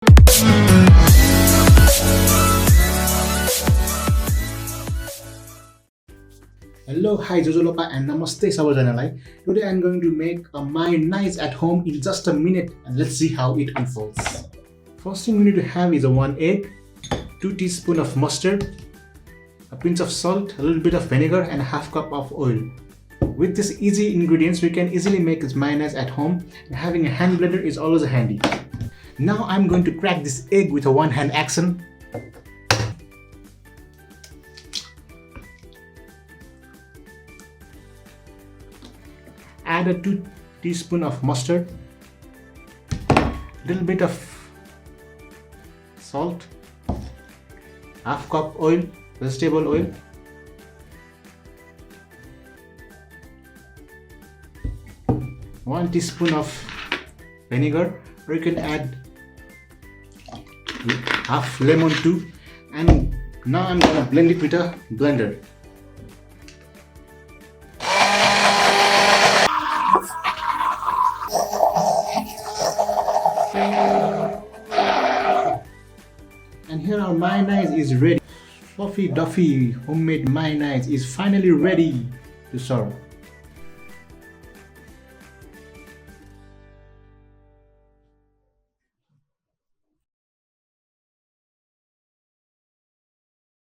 Hello, hi Jojolopa and Namaste Sabajanalai. Today I'm going to make a mayonnaise at home in just a minute and let's see how it unfolds. First thing we need to have is a 1 egg, 2 teaspoons of mustard, a pinch of salt, a little bit of vinegar and a half cup of oil. With these easy ingredients we can easily make this mayonnaise at home and having a hand blender is always handy. Now I'm going to crack this egg with a one hand action. Add a 2 teaspoons of mustard, little bit of salt, half cup oil, vegetable oil, one teaspoon of vinegar, or you can add half lemon too, and now I'm gonna blend it with a blender. And here our mayonnaise is ready. Fluffy Duffy homemade mayonnaise is finally ready to serve.